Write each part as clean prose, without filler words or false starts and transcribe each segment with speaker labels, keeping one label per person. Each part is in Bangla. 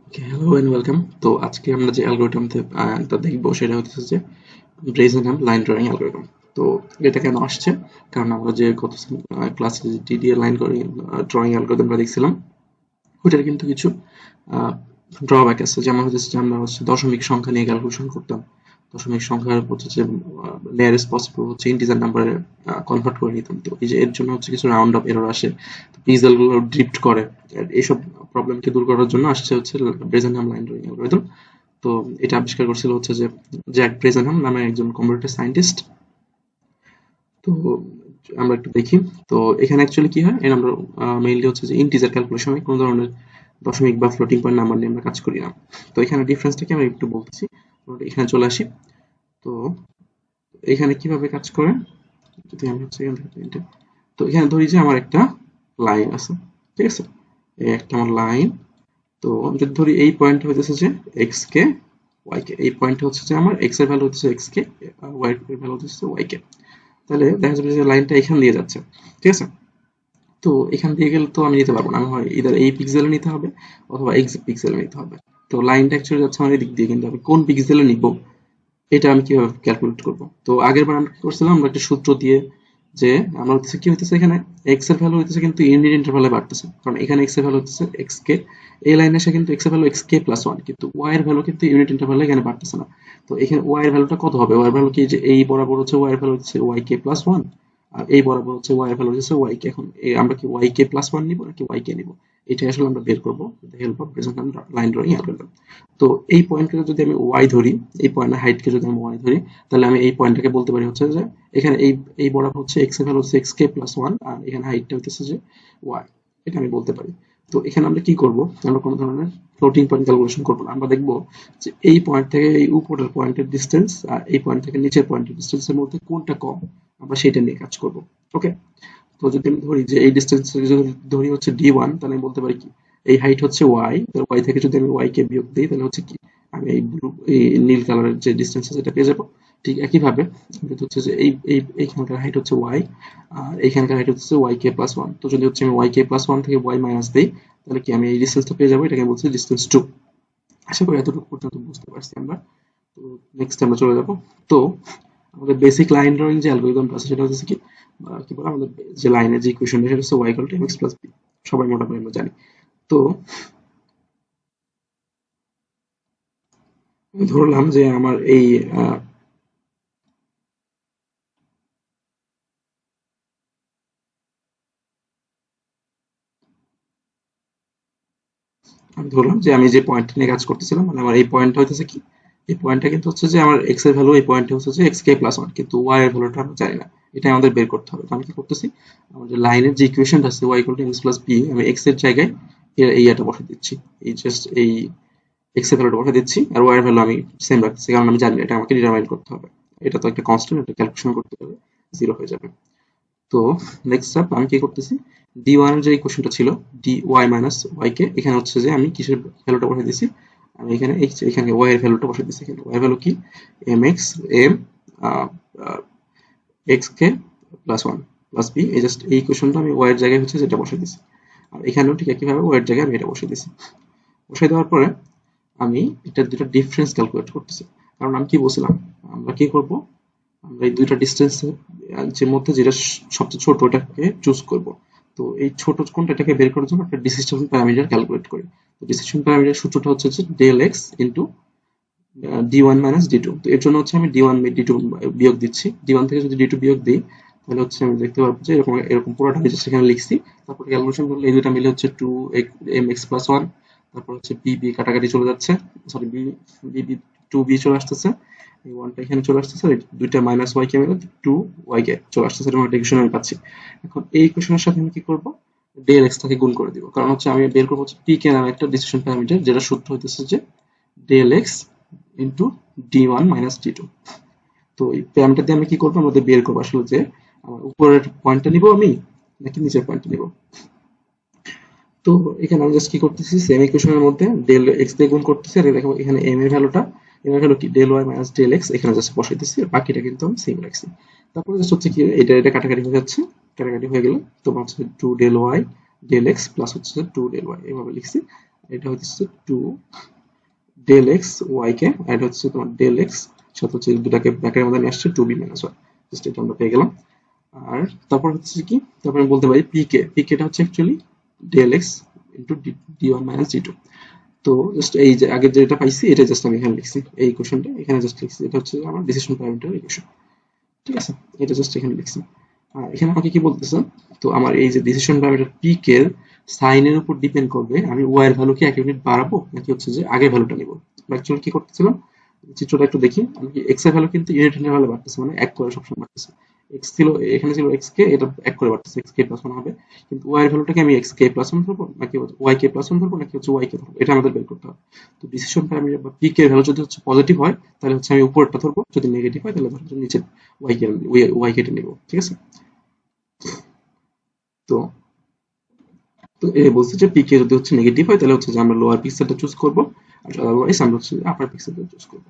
Speaker 1: Okay, hello and welcome. তো আজকে আমরা যে অ্যালগরিদমটা দেখবো সেটা হচ্ছে যে ব্রেজেনহাম লাইন ড্রয়িং অ্যালগরিদম। তো এটা কেন আসছে? কারণ আমরা যে গত ক্লাসে যে ডিডিএ লাইন ড্রয়িং অ্যালগরিদমটা দেখছিলাম, ওইটার কিন্তু কিছু ড্রব্যাক আছে। যেমন হচ্ছে যে আমরা হচ্ছে দশমিক সংখ্যা নিয়ে ক্যালকুলেশন করতাম। দশমিক সংখ্যার হচ্ছে যে নিয়ারেস্ট পসিবল হচ্ছে ইন্টিজার নাম্বারে কনভার্ট করে নিতাম। তো এই যে এর জন্য হচ্ছে কিছু রাউন্ড অফ এরর আসে, পিক্সেল গুলো ড্রিফট করে। আর এইসব প্রবলেমকে দূর করার জন্য আসছে হচ্ছে ব্রেজেনহাম লাইন ড্রয়িং অ্যালগরিদম। তো এটা আবিষ্কার করছিল হচ্ছে যে জ্যাক ব্রেজেনহাম নামে একজন কম্পিউটার সায়েন্টিস্ট। তো আমরা একটু দেখি। তো এখানে অ্যাকচুয়ালি কি হয়, এর আমরা মেইনলি হচ্ছে যে ইন্টিজার ক্যালকুলেশন হয়, কোনো ধরনের দশমিক বা ফ্লোটিং পয়েন্ট নাম্বার নিয়ে আমরা কাজ করি না। তো এখানে ডিফারেন্সটাকে আমি একটু বলতেছি। তো এখানে চলে আসি। তো এখানে কিভাবে কাজ করে, যদি আমি হচ্ছে এখান থেকে তো এখানে ধরি যে আমার একটা লাইন আছে, ঠিক আছে? এই একটা আমার লাইন। তো আমি যদি ধরি এই পয়েন্ট হইতেছে যে এক্স কে ওয়াই কে, এই পয়েন্ট হচ্ছে যে আমার এক্স এর ভ্যালু হচ্ছে এক্স কে, আর ওয়াই এর ভ্যালু হচ্ছে ওয়াই কে। তাহলে দেখা যাবে যে লাইনটা এখান দিয়ে যাচ্ছে, ঠিক আছে? তো এখান দিয়ে গেলে তো আমি নিতে পারবো না, আমি হয় ইদার এই পিক্সেলে নিতে হবে অথবা এক্স পিক্সেলে নিতে হবে। তো লাইনটা অ্যাকচুয়ালি যাচ্ছে আমার এদিক দিয়ে, কিন্তু আমি কোন পিক্সেলে নিব এটা আমি কিভাবে ক্যালকুলেট করব? তো আগের বার আমরা কি করছিলাম, আমরা একটা সূত্র দিয়ে যে আমরা হচ্ছে কি হইতেছে, এখানে এক্স এর ভ্যালু হইতেছে কিন্তু ইউনিট ইন্টারভালে বাড়তেছে, কারণ এখানে এক্স এর ভ্যালু হচ্ছে এক্স কে, এই লাইনে এসে কিন্তু এক্স এর value x K plus one, কিন্তু ওয়াই এর ভ্যালু কিন্তু ইউনিট ইন্টারভালে এখানে বাড়তেছে না। তো এখানে ওয়াই এর ভ্যালুটা কত হবে? ওয়াই এর ভ্যালু কি, যে এই বরাবর হচ্ছে ওয়াই এর ভ্যালু হচ্ছে ওয়াই কে প্লাস ওয়ান, আর এই বরাবর হচ্ছে ওয়াই এর ভ্যালু হচ্ছে ওয়াই কে। এখন আমরা কি ওয়াই কে প্লাস ওয়ান নিবো নাকি ওয়াই কে নিবো? এটাই আসলে আমরা বের করবো with the help of present line drawing algorithm. তো এই পয়েন্টকে যদি আমি ওয়াই ধরি, এই পয়েন্টের হাইটকে যদি আমি ওয়াই ধরি, তাহলে আমি এই পয়েন্টটাকে বলতে পারি হচ্ছে যে এখানে এই এই বরাবর হচ্ছে এক্স এর ভ্যালু হচ্ছে এক্স কে প্লাস ওয়ান, আর এখানে হাইটটা হচ্ছে যে ওয়াই। এটা আমি বলতে পারি। তো এখানে আমরা কি করব, আমরা কোনো ধরনের ফ্লোটিং পয়েন্ট ক্যালকুলেশন করবো না। আমরা দেখবো যে এই পয়েন্ট থেকে এই উপরের পয়েন্টের ডিস্টেন্স আর এই পয়েন্ট থেকে নিচের পয়েন্টের ডিস্টেন্সের মধ্যে কোনটা কম, আমরা সেটা নিয়ে কাজ করব। ওকে। তো যদি আমি ধরি যে এই ডিস্টেন্স যদি ধরি হচ্ছে ডি ওয়ান, তাহলে আমি বলতে পারি কি, এই হাইট হচ্ছে ওয়াই, ওয়াই থেকে যদি আমি ওয়াই কে বিয়োগ দিই তাহলে হচ্ছে কি, আমি এই ব্লু এই নীল কালারের যে ডিস্টেন্স আছে সেটা পেয়ে যাবো। ঠিক একইভাবে যদি হচ্ছে যে এইখানকার হাইট হচ্ছে ওয়াই, আর এইখানকার হাইট হচ্ছে ওয়াই কে প্লাস ওয়ান। তো যদি হচ্ছে আমি ওয়াই কে প্লাস ওয়ান থেকে ওয়াই মাইনাস দিই, তাহলে কি আমি এই ডিস্টেন্সটা পেয়ে যাবো, এটাকে বলছি ডিস্টেন্স টু। আশা করি এতটুকু পর্যন্ত বুঝতে পারছি আমরা। তো নেক্সট আমরা চলে যাব। তো আমাদের বেসিক লাইন ড্রয়িং যে অ্যালগরিদমটা আছে সেটা হচ্ছে কি, কি বলে, আমাদের যে লাইনের যে ইকুয়েশনটা সেটা হচ্ছে y equal to mx plus b। সবাই মোটামুটি আমরা জানি। তো আমি ধরলাম যে আমার এই আমি ধরলাম যে আমি যে পয়েন্ট নিয়ে কাজ করতেছিলাম, মানে আমার এই পয়েন্টটা হইতেছে কি, এই পয়েন্টটা কিন্তু হচ্ছে যে আমার এক্স এর ভ্যালু, এই পয়েন্টটা হচ্ছে যে এক্স কে প্লাস ওয়ান, কিন্তু ওয়াই এর ভ্যালুটা আমরা জানি না। এটা আমাদের বের করতে হবে। তো আমি কি করতেছি, আমার যে লাইনের যে ইকুয়েশনটা আছে y equal to mx plus b, আমি এক্স এর জায়গায় এই এটা বসে দিচ্ছি, এই জাস্ট এই এক্স এর ভ্যালুটা বসে দিচ্ছি, আর ওয়াই এর ভ্যালু আমি সেম রাখতেছি, কারণ আমি জানি না, এটা আমাকে ডিটারমাইন করতে হবে। এটা তো একটা কনস্ট্যান্ট, এটা ক্যালকুলেশন করতে হবে, জিরো হয়ে যাবে। তো নেক্সট স্টেপ আমি কি করতেছি, ডি ওয়ান এর যে ইকুয়েশনটা ছিল, ডি ওয়াই মাইনাস ওয়াই কে, এখানে হচ্ছে যে আমি কিসের ভ্যালুটা বসে দিছি, আমি এখানে এখানে ওয়াই এর ভ্যালুটা বসে দিছি। এখানে ওয়াই ভ্যালু কি, M x M x K plus one plus B, এই জাস্ট এই ইকুয়েশনটা আমি ওয়াই এর জায়গায় হচ্ছে যেটা বসে দিছি, আর এখানেও ঠিক একইভাবে ওয়াই এর জায়গায় আমি এটা বসে দিছি। বসে দেওয়ার পরে আমি এটার দুটো ডিফারেন্স ক্যালকুলেট করতেছি। কারণ আমি কি বলছিলাম, আমরা কি করব, আমরা এই দুইটা ডিস্টেন্সের যে মধ্যে যেটা সবচেয়ে ছোট ওটাকে চুজ করব। তো এই ছোট কোনটা, এটাকে বের করার জন্য একটা ডিসিশন প্যারামিটার ক্যালকুলেট করি। তো ডিসিশন প্যারামিটার সূত্রটা হচ্ছে যে del X into D one minus D two. তো এর জন্য হচ্ছে আমি ডি ওয়ান ডি টু বিয়োগ দিচ্ছি। ডি ওয়ান থেকে যদি ডি টু বিয়োগ দিই, তাহলে হচ্ছে আমি দেখতে পারবো যে এরকম এরকম পুরোটা আমি সেখানে লিখছি। তারপর ক্যালকুলেশন করলে এই দুটা মিলে হচ্ছে two M X plus one, তারপর হচ্ছে বি বি কাটাকাটি চলে যাচ্ছে, sorry B B B two B চলে আসতেছে, এই ওয়ানটা এখানে চলে আসতেছে, আর এই দুইটা মাইনাস ওয়াই কে মিলে টু ওয়াই কে চলে আসতেছে, এরকম একটা ইকুয়েশন আমি পাচ্ছি। এখন এই ইকুয়েশনের সাথে আমি কি করব, ডেল এক্স টাকে গুণ করে দিব, কারণ হচ্ছে আমি বের করবো হচ্ছে পি কে নামে একটা ডিসিশন প্যারামিটার, যেটা সূত্র হইতেছে যে del X into D one minus D two. তো এই প্যারামিটার দিয়ে আমি কি করবো, আমাদের বের করবো আসলে যে আমার উপরের পয়েন্টটা নিব আমি নাকি নিচের পয়েন্টটা নিব। তো এখানে আমি জাস্ট কি করতেছি, সেম ইকুয়েশনের মধ্যে ডেল এক্স দিয়ে গুণ করতেছি, আর দেখো এখানে এম এর ভ্যালুটা, এম এর ভ্যালু কি del Y minus del X, এখানে জাস্ট বসাইতেছি, আর বাকিটা কিন্তু আমি সেম রাখছি। তারপরে জাস্ট হচ্ছে কি, এটা এটা কাটাকাটি হয়ে যাচ্ছে, কাটাকাটি হয়ে গেলে তোমার হচ্ছে two del Y del X plus হচ্ছে টু ডেল ওয়াই, এভাবে লিখছি। এটা হচ্ছে টু ডেল এক্স ওয়াই কে, আর এটা হচ্ছে তোমার ডেল এক্স সাথে হচ্ছে দুটাকে ব্র্যাকেটের মধ্যে নিয়ে আসছে two B minus Y. Just এটা আমরা পেয়ে গেলাম। আর তারপর হচ্ছে কি, তারপর আমি বলতে পারি পিকে টা হচ্ছে actually del X into D one minus D two. তো জাস্ট এই যে আগের যেটা পাইছি এটা জাস্ট আমি এখানে লিখছি, এই কোশ্চেনটা এখানে জাস্ট লিখছি, এটা হচ্ছে আমার ডিসিশন প্যারামিটার ইকুয়েশন। ঠিক আছে, এটা জাস্ট এখানে লিখছি। আর এখানে আমাকে কি বলতেছে, তো আমার এই যে ডিসিশন প্যারামিটার পিক এর সাইনের উপর ডিপেন্ড করবে আমি ওয়াই এর ভ্যালু কি এক ইউনিট বাড়াবো নাকি হচ্ছে যে আগের ভ্যালুটা নিব। অ্যাকচুয়ালি কি করতেছিলাম, চিত্রটা একটু দেখি, আমি কি এক্স এর ভ্যালু কিন্তু ইউনিট ভ্যালু বাড়তেছে, মানে এক করে সবসময় বাড়তেছে। এক্স ছিল, এখানে ছিল এক্স কে, এটা এক করে বাড়তেছে, এক্স কে প্লাস ওয়ান হবে। কিন্তু ওয়াই এর ভ্যালুটাকে আমি এক্স কে প্লাস ওয়ান ধরবো নাকি ওয়াই কে প্লাস ওয়ান ধরবো নাকি হচ্ছে ওয়াই কে ধরবো, এটা আমাদের বের করতে হবে। তো ডিসিশন প্যারামিটার বা পিক এর ভ্যালু যদি হচ্ছে পজিটিভ হয় তাহলে হচ্ছে আমি উপরটা ধরবো, যদি নেগেটিভ হয় তাহলে ধরো নিচে ওয়াই কেটে নিব। ঠিক আছে, তো তো এ বলছে যে পিকে যদি হচ্ছে নেগেটিভ হয় তাহলে হচ্ছে যে আমরা লোয়ার পিক্সেলটা চুজ করবো, আর আদারওয়াইজ আমরা হচ্ছে আপার পিক্সেলটা চুজ করবো।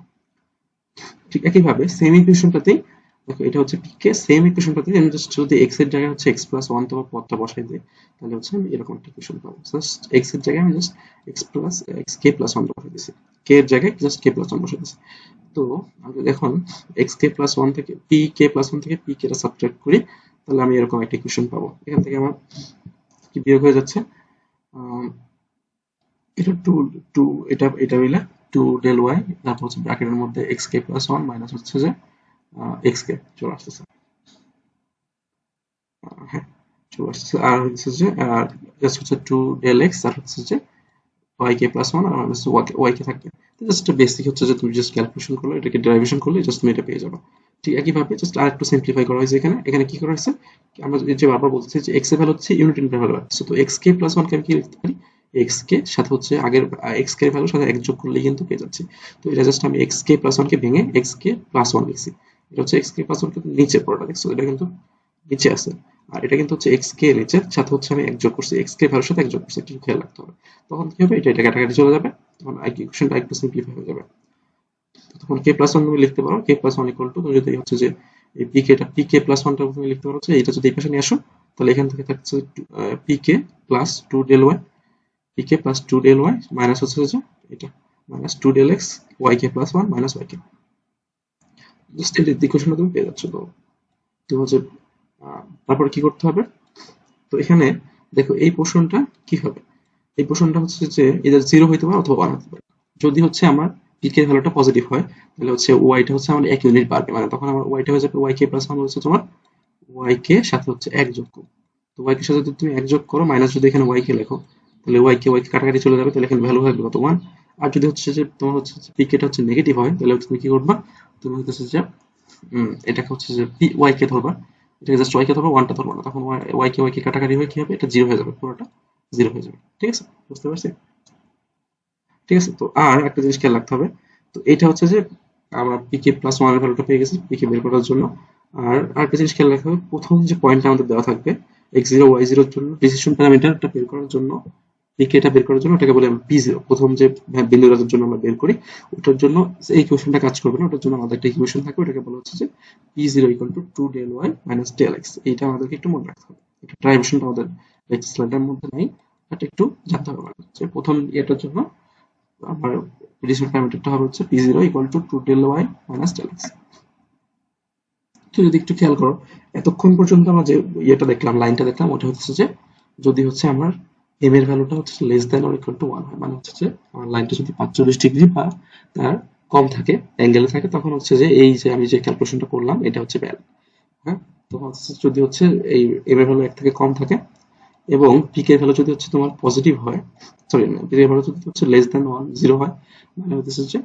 Speaker 1: ঠিক একইভাবে সেম ইকুয়েশনটাতেই দেখো, এটা হচ্ছে পিকে, সেম ইকুয়েশনটাতে আমি জাস্ট যদি এক্স এর জায়গায় হচ্ছে এক্স প্লাস ওয়ান তো পদটা বসাই দিই, তাহলে হচ্ছে আমি এরকম একটা ইকুয়েশন পাবো। জাস্ট এক্স এর জায়গায় আমি just x plus x K plus one বসাই দিছি, কে এর জায়গায় জাস্ট কে প্লাস ওয়ান বসাই দিছি। তো আমি যদি এখন এক্স কে প্লাস ওয়ান থেকে পি কে প্লাস ওয়ান থেকে পি কে টা সাবট্রাক্ট করি, তাহলে আমি এরকম একটা ইকুয়েশন পাবো। এখান থেকে আমার কি বিয়োগ হয়ে যাচ্ছে, আহ, এটা টু টু এটা এটা হইলে টু ডেল ওয়াই, তারপর হচ্ছে ব্র্যাকেটের মধ্যে x K plus one minus হচ্ছে যে এক্স কে চলে আসতেছে। হ্যাঁ, চলে আসতেছে। আর হচ্ছে যে জাস্ট হচ্ছে টু ডেল এক্স আর হচ্ছে যে ওয়াই কে প্লাস ওয়ান আর মাইনাস ওয়াই কে থাকবে। জাস্ট বেসিক হচ্ছে যে তুমি জাস্ট ক্যালকুলেশন করলে, এটাকে ডেরিভেশন করলে জাস্ট তুমি এটা পেয়ে যাবে। ঠিক একইভাবে জাস্ট আর একটু সিম্পলিফাই করা হয়েছে এখানে। এখানে কি করা হয়েছে, আমরা যে বারবার বলতেছি যে এক্স এর ভ্যালু হচ্ছে ইউনিট ইন্টারভ্যাল ভ্যালু আসছে, তো এক্স কে প্লাস ওয়ান কে আমি কি লিখতে পারি, এক্স কে সাথে হচ্ছে আগের এক্স কে ভ্যালুর সাথে এক যোগ করলেই কিন্তু পেয়ে যাচ্ছি। তো এটা জাস্ট আমি এক্স কে প্লাস ওয়ান কে ভেঙে এক্স কে প্লাস ওয়ান লিখছি। এটা হচ্ছে এক্স কে প্লাস ওয়ান কিন্তু নিচে পড়াটা দেখছো, এটা কিন্তু নিচে আছে। আর এটা কিন্তু হচ্ছে এক্স কে নিচের সাথে হচ্ছে আমি এক যোগ করছি, এক্স কে ভ্যালুর সাথে এক যোগ করছি, একটু খেয়াল রাখতে হবে। তখন কি হবে, এটা কাটাকাটি চলে যাবে, তখন ইকুয়েশনটা একটু সিম্পলিফাই হয়ে যাবে। তখন কে প্লাস ওয়ান তুমি লিখতে পারো, কে প্লাস ওয়ান ইকুয়াল টু, তুমি যদি হচ্ছে যে এই পিকে প্লাস ওয়ানটা তুমি লিখতে পারো যে এটা যদি এই পাশে নিয়ে আসো, তাহলে এখান থেকে থাকছে PK plus two del Y, PK plus two del Y minus হচ্ছে যে এটা minus two del X Y K plus one minus Y K. Just এই ইকুয়েশনটা তুমি পেয়ে যাচ্ছ। তো তুমি হচ্ছে তারপরে কি করতে হবে, তো এখানে দেখো এই পোর্শনটা কি হবে, এই পোর্শনটা হচ্ছে যে এদের জিরো হইতে পারে অথবা ওয়ান হতে পারে। যদি হচ্ছে আমার পিকের ভ্যালুটা পজিটিভ হয় তাহলে হচ্ছে ওয়াইটা হচ্ছে আমার এক ইউনিট বাড়বে, মানে তখন আমার ওয়াইটা হয়ে যাবে ওয়াই কে প্লাস ওয়ান হচ্ছে তোমার ওয়াই কে সাথে হচ্ছে এক যোগ করো। তো ওয়াই কে সাথে যদি তুমি এক যোগ করো মাইনাস যদি এখানে ওয়াই কে লেখো, তাহলে ওয়াই কে কাটাকাটি চলে যাবে, তাহলে এখানে ভ্যালু হবে কত ওয়ান। আর যদি হচ্ছে যে তোমার হচ্ছে পিকেটা হচ্ছে নেগেটিভ হয় তাহলে তুমি কি করবা, তুমি হচ্ছে যে এটাকে হচ্ছে যে ওয়াই কে ধরবা, এটাকে জাস্ট ওয়াই কে ধরবা, ওয়ানটা ধরবা না, তখন ওয়াই কে কাটাকাটি হয়ে কি হবে, এটা জিরো হয়ে যাবে, পুরোটা জিরো হয়ে যাবে। ঠিক আছে, বুঝতে পারছি? ঠিক আছে, তো আর একটা জিনিস খেয়াল রাখতে হবে, তো এটা হচ্ছে যে আমরা পিকে প্লাস ওয়ান এর ভ্যালুটা পেয়ে গেছি পিকে বের করার জন্য। আর আরেকটা জিনিস খেয়াল রাখতে হবে, প্রথম যে পয়েন্টটা আমাদের দেওয়া থাকবে এক্স জিরো ওয়াই জিরোর জন্য ডিসিশন প্যারামিটারটা বের করার জন্য, পিকেটা বের করার জন্য ওটাকে বলে আমরা পি জিরো, প্রথম যে বিন্দুটার জন্য আমরা বের করি, ওটার জন্য এই ইকুয়েশনটা কাজ করবে না, ওটার জন্য আমাদের একটা ইকুয়েশন থাকবে, ওটাকে বলা হচ্ছে যে P zero equal to two del Y minus del X. এইটা আমাদেরকে একটু মনে রাখতে হবে, এটা ডেরিভেশনটা আমাদের স্লাইডের মধ্যে নেই, এটা একটু জানতে হবে। মানে যে প্রথম এটার জন্য আমার রিলেশন প্যারামিটারটা হবে হচ্ছে P zero equal to two del Y minus del X. তো যদি একটু খেয়াল করো, এতক্ষণ পর্যন্ত আমরা যে ইয়েটা দেখলাম, লাইনটা দেখলাম, ওটা হচ্ছে যে যদি হচ্ছে আমার এম এর ভ্যালুটা হচ্ছে less than or equal to one হয়, মানে হচ্ছে যে আমার লাইনটা যদি 45 ডিগ্রি বা তার কম থাকে, অ্যাঙ্গেলে থাকে, তখন হচ্ছে যে এই যে আমি যে ক্যালকুলেশনটা করলাম এটা হচ্ছে ভ্যালু। হ্যাঁ, তখন হচ্ছে যদি হচ্ছে এই এম এর ভ্যালু এক থেকে কম থাকে এবং পিক এর ভ্যালু যদি হচ্ছে তোমার পজিটিভ হয়, সরি না, পিক এর ভ্যালু যদি হচ্ছে লেস দেন ওয়ান জিরো হয়, মানে হচ্ছে যে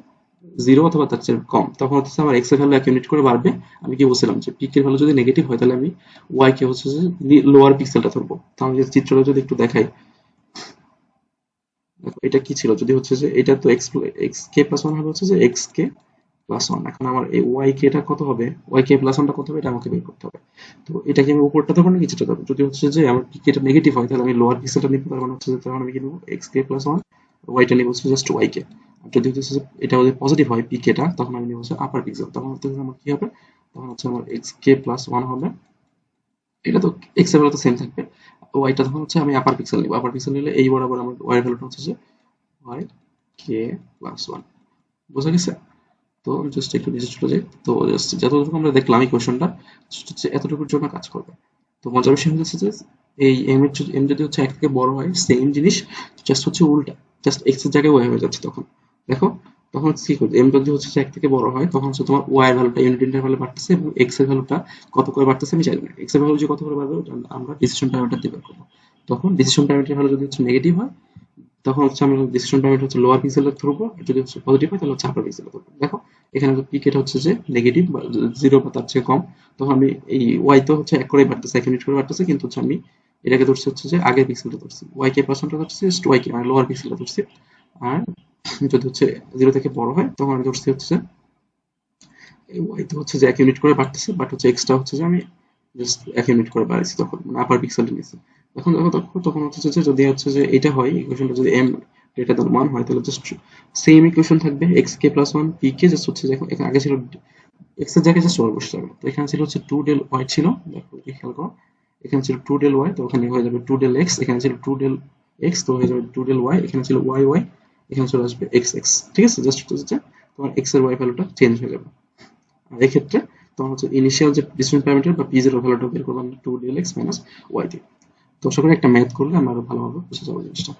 Speaker 1: জিরো অথবা তার চেয়ে কম, তখন হচ্ছে আমার এক্স এর ভ্যালু এক ইউনিট করে বাড়বে। আমি কি বলছিলাম যে পিক এর ভ্যালু যদি নেগেটিভ হয় তাহলে আমি ওয়াই কে হচ্ছে যে লোয়ার পিক্সেলটা ধরবো। তো আমি যে চিত্রটা যদি একটু দেখাই, দেখো এটা কি ছিল, যদি হচ্ছে যে এটা তো x x K plus one হবে হচ্ছে যে এক্স কে প্লাস ওয়ান, এখন আমার এই ওয়াই কে টা কত হবে, ওয়াই কে প্লাস ওয়ানটা কত হবে, এটা আমাকে বের করতে হবে। তো এটাকে আমি উপরটা দেবো না নিচেটা দেবো, যদি হচ্ছে যে আমার পিকে টা নেগেটিভ হয় তাহলে আমি লোয়ার পিক্সেলটা নিবো, তার মানে হচ্ছে যে তখন আমি কি নেবো এক্স কে প্লাস ওয়ান, ওয়াইটা নিবো হচ্ছে জাস্ট ওয়াই কে। আর যদি হচ্ছে যে এটা যদি পজিটিভ হয় পিকে টা, তখন আমি নিবো হচ্ছে আপার পিক্সেল, তখন হচ্ছে আমার কি হবে, তখন হচ্ছে আমার এক্স কে প্লাস ওয়ান হবে, এটা তো এক্স এর ভ্যালু তো সেম থাকবে, ওয়াইটা তখন হচ্ছে আমি আপার পিক্সেল নিবো, আপার পিক্সেল নিলে এই বরাবর আমার ওয়াই এর ভ্যালুটা হচ্ছে যে ওয়াই কে প্লাস ওয়ান। বোঝা গেছে? তো জাস্ট একটু নিচে চলে যাই। তো জাস্ট যতটুকু আমরা দেখলাম এই কোয়েশনটা হচ্ছে এতটুকুর জন্য কাজ করবে। তো মজার বিষয় হচ্ছে যে এই এম যদি হচ্ছে এক থেকে বড় হয় সেম জিনিস, জাস্ট হচ্ছে উল্টা, জাস্ট এক্স এর জায়গায় ওয়াই হয়ে যাচ্ছে। তখন দেখো, তখন হচ্ছে কি করবে, এম যদি হচ্ছে যে এক থেকে বড় হয় তখন হচ্ছে তোমার ওয়াই এর ভ্যালুটা ইউনিট ইন্টারভ্যালে বাড়তেছে এবং এক্স এর ভ্যালুটা কত করে বাড়তেছে আমি জানি না। এক্স এর ভ্যালু যে কত করে বাড়বে ওটা আমরা ডিসিশন প্যারামিটার দিয়ে বের করবো। তখন ডিসিশন প্যারামিটার ভ্যালু যদি হচ্ছে নেগেটিভ হয় তখন হচ্ছে আমরা ডিসিশন প্যারামিটার হচ্ছে লোয়ার পিক্সেলে ধরবো, আর যদি হচ্ছে পজিটিভ হয় তাহলে হচ্ছে আপার পিক্সেলে ধরবো। দেখো এখানে পিকেটা হচ্ছে যে নেগেটিভ বা জিরো বা তার চেয়ে কম, তখন আমি এই ওয়াই তো হচ্ছে এক করে বাড়তেছে, এক ইউনিট করে বাড়তেছে, কিন্তু হচ্ছে আমি এটাকে ধরছি হচ্ছে যে আগের পিক্সেলটা ধরছি, ওয়াই কে পার্সেন্টটা ধরছি জাস্ট ওয়াই কে মানে লোয়ার পিক্সেলটা ধরছি। আর যদি হচ্ছে জিরো থেকে বড় হয় তখন আমি ধরছি হচ্ছে ওয়াই তো হচ্ছে যে এক ইউনিট করে বাড়তেছে, বাট হচ্ছে এক্সট্রা হচ্ছে যে আমি জাস্ট এক ইউনিট করে বাড়াইছি, তখন মানে আপার পিক্সেলটা নিয়েছি। এখন দেখো তখন হচ্ছে যে যদি হচ্ছে যে এটা হয় ইকুয়েশনটা যদি এম গ্রেটার দ্যান ওয়ান হয় তাহলে জাস্ট সেম ইকুয়েশন থাকবে X K plus one P K, just হচ্ছে দেখো এখানে আগে ছিল এক্স এর জায়গায় জাস্ট ওয়াই বসে যাবে। তো এখানে ছিল হচ্ছে টু ডেল ওয়াই ছিল, দেখো খেয়াল করো, এখানে ছিল টু ডেল ওয়াই তো ওখানে হয়ে যাবে টু ডেল এক্স, এখানে ছিল টু ডেল এক্স তো হয়ে যাবে টু ডেল ওয়াই, এখানে ছিল ওয়াই ওয়াই, এখানে চলে আসবে এক্স এক্স। ঠিক আছে, জাস্ট হচ্ছে তোমার এক্স এর ওয়াই ভ্যালুটা চেঞ্জ হয়ে যাবে। আর এক্ষেত্রে তোমার হচ্ছে ইনিশিয়াল যে ডিসটেন্স প্যারামিটার বা পি জিরো ভ্যালুটা বের করবো আমরা two del X minus Y দিয়ে। তো আশা করি একটা ম্যাথ করলে আমরা আরো ভালোভাবে বুঝে যাবো জিনিসটা।